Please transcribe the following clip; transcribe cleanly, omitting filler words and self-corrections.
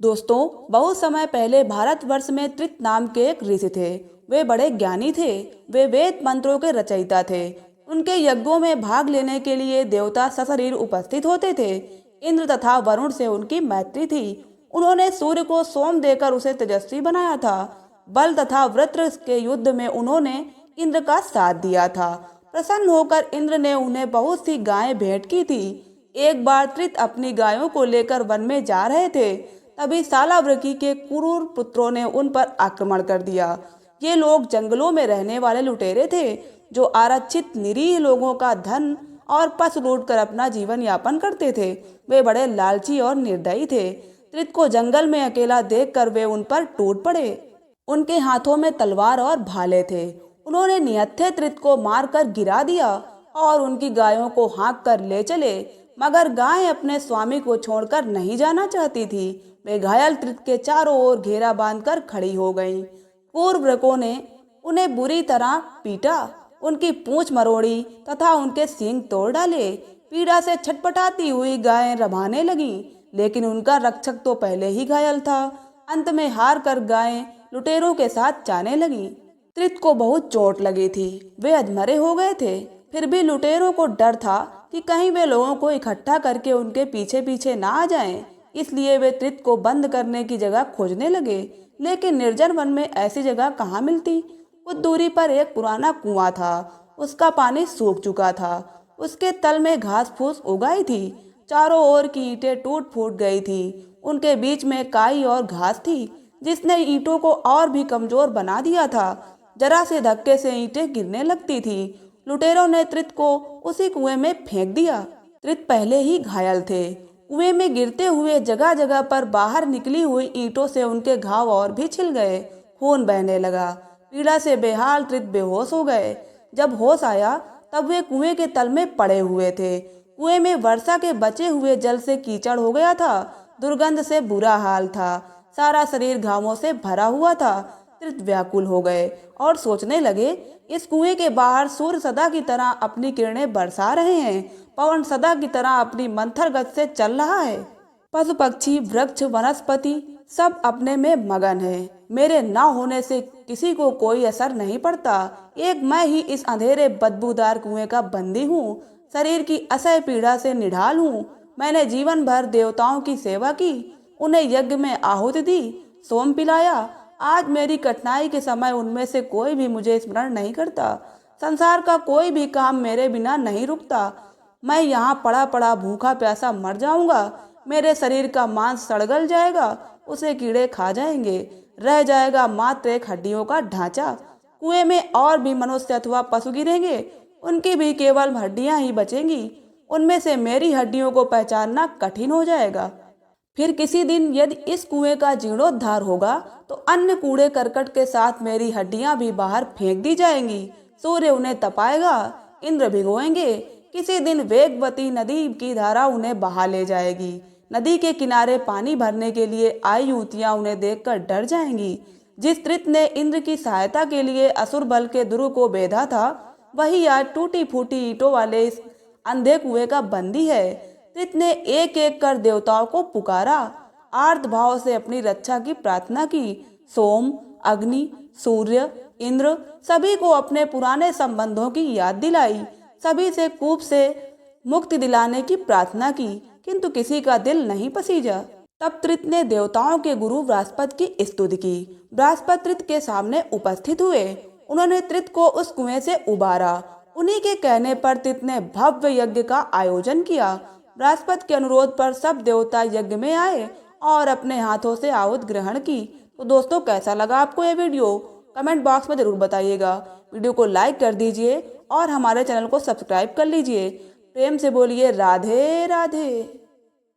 दोस्तों, बहुत समय पहले भारतवर्ष में त्रित नाम के एक ऋषि थे। वे बड़े ज्ञानी थे। वे वेद मंत्रों के रचयिता थे। उनके यज्ञों में भाग लेने के लिए देवता सशरीर उपस्थित होते थे। इंद्र तथा वरुण से उनकी मैत्री थी। उन्होंने सूर्य को सोम देकर उसे तेजस्वी बनाया था। बल तथा वृत्र के युद्ध में उन्होंने इंद्र का साथ दिया था। प्रसन्न होकर इंद्र ने उन्हें बहुत सी गायें भेंट की थी। एक बार त्रित अपनी गायों को लेकर वन में जा रहे थे। तभी सालावृकी के क्रूर पुत्रों ने उन पर आक्रमण कर दिया। ये लोग जंगलों में रहने वाले लुटेरे थे, जो आरक्षित निरीह लोगों का धन और पशु लूट कर अपना जीवन यापन करते थे। वे बड़े लालची और निर्दयी थे। त्रित को जंगल में अकेला देखकर वे उन पर टूट पड़े। उनके हाथों में तलवार और भाले थे। उन्होंने निहत्थे त्रित को मारकर गिरा दिया और उनकी गायों को हाँक कर ले चले। मगर गायें अपने स्वामी को छोड़कर नहीं जाना चाहती थी। वे घायल त्रित के चारों ओर घेरा बांधकर खड़ी हो गईं। क्रूरवृकों ने उन्हें बुरी तरह पीटा, उनकी पूंछ मरोड़ी तथा उनके सींग तोड़ डाले। पीड़ा से छटपटाती हुई गायें रभाने लगीं, लेकिन उनका रक्षक तो पहले ही घायल था। अंत में हार कर गायें लुटेरों के साथ जाने लगीं। त्रित को बहुत चोट लगी थी। वे अधमरे हो गए थे। फिर भी लुटेरों को डर था कि कहीं वे लोगों को इकट्ठा करके उनके पीछे पीछे ना आ जाएं। इसलिए वे त्रित को बंद करने की जगह खोजने लगे। लेकिन निर्जन वन में ऐसी जगह कहाँ मिलती। कुछ दूरी पर एक पुराना कुआं था। उसका पानी सूख चुका था। उसके तल में घास फूस उगाई थी। चारों ओर की ईंटें टूट फूट गई थी। उनके बीच में काई और घास थी, जिसने ईंटों को और भी कमजोर बना दिया था। जरा से धक्के से ईंटें गिरने लगती थी। लुटेरों ने त्रित को उसी कुएं में फेंक दिया। त्रित पहले ही घायल थे। कुएं में गिरते हुए जगह जगह पर बाहर निकली हुई ईंटों से उनके घाव और भी छिल गए। खून बहने लगा। पीड़ा से बेहाल त्रित बेहोश हो गए। जब होश आया तब वे कुएं के तल में पड़े हुए थे। कुएं में वर्षा के बचे हुए जल से कीचड़ हो गया था। दुर्गंध से बुरा हाल था। सारा शरीर घावों से भरा हुआ था। त्रित व्याकुल हो गए और सोचने लगे, इस कुएं के बाहर सूर्य सदा की तरह अपनी किरणें बरसा रहे हैं। पवन सदा की तरह अपनी मंथर गति से चल रहा है। पशु पक्षी वृक्ष वनस्पति सब अपने में मगन है। मेरे न होने से किसी को कोई असर नहीं पड़ता। एक मैं ही इस अंधेरे बदबूदार कुएं का बंदी हूँ। शरीर की असह्य पीड़ा से निढाल हूँ। मैंने जीवन भर देवताओं की सेवा की, उन्हें यज्ञ में आहुति दी, सोम पिलाया। आज मेरी कठिनाई के समय उनमें से कोई भी मुझे स्मरण नहीं करता। संसार का कोई भी काम मेरे बिना नहीं रुकता। मैं यहाँ पड़ा पड़ा भूखा प्यासा मर जाऊंगा। मेरे शरीर का मांस सड़गल जाएगा, उसे कीड़े खा जाएंगे। रह जाएगा मात्र एक हड्डियों का ढांचा। कुएं में और भी मनुष्य अथवा पशु गिरेंगे, उनकी भी केवल हड्डियां ही बचेंगी। उनमें से मेरी हड्डियों को पहचानना कठिन हो जाएगा। फिर किसी दिन यदि इस कुएं का जीर्णोद्धार होगा तो अन्य कूड़े करकट के साथ मेरी हड्डियां भी बाहर फेंक दी जाएंगी। सूर्य उन्हें तपाएगा, इंद्र भिगोएंगे। किसी दिन वेगवती नदी की धारा उन्हें बहा ले जाएगी। नदी के किनारे पानी भरने के लिए आई युवतियां उन्हें देखकर डर जाएंगी। जिस त्रित ने इंद्र की सहायता के लिए असुर बल के ध्रुव को बेधा था, वही आज टूटी फूटी ईंटों वाले इस अंधे कुएं का बंदी है। त्रित ने एक एक कर देवताओं को पुकारा, आर्त भाव से अपनी रक्षा की प्रार्थना की। सोम, अग्नि, सूर्य, इंद्र सभी को अपने पुराने संबंधों की याद दिलाई। सभी से कूप से मुक्ति दिलाने की प्रार्थना की, किंतु किसी का दिल नहीं पसीजा। तब त्रित ने देवताओं के गुरु बृहस्पति की स्तुति की। बृहस्पति त्रित के सामने उपस्थित हुए। उन्होंने त्रित को उस कुएं से उबारा। उन्हीं के कहने पर त्रित ने भव्य यज्ञ का आयोजन किया। बृहस्पति के अनुरोध पर सब देवता यज्ञ में आए और अपने हाथों से आहुति ग्रहण की। तो दोस्तों, कैसा लगा आपको ये वीडियो? कमेंट बॉक्स में जरूर बताइएगा। वीडियो को लाइक कर दीजिए और हमारे चैनल को सब्सक्राइब कर लीजिए। प्रेम से बोलिए राधे राधे।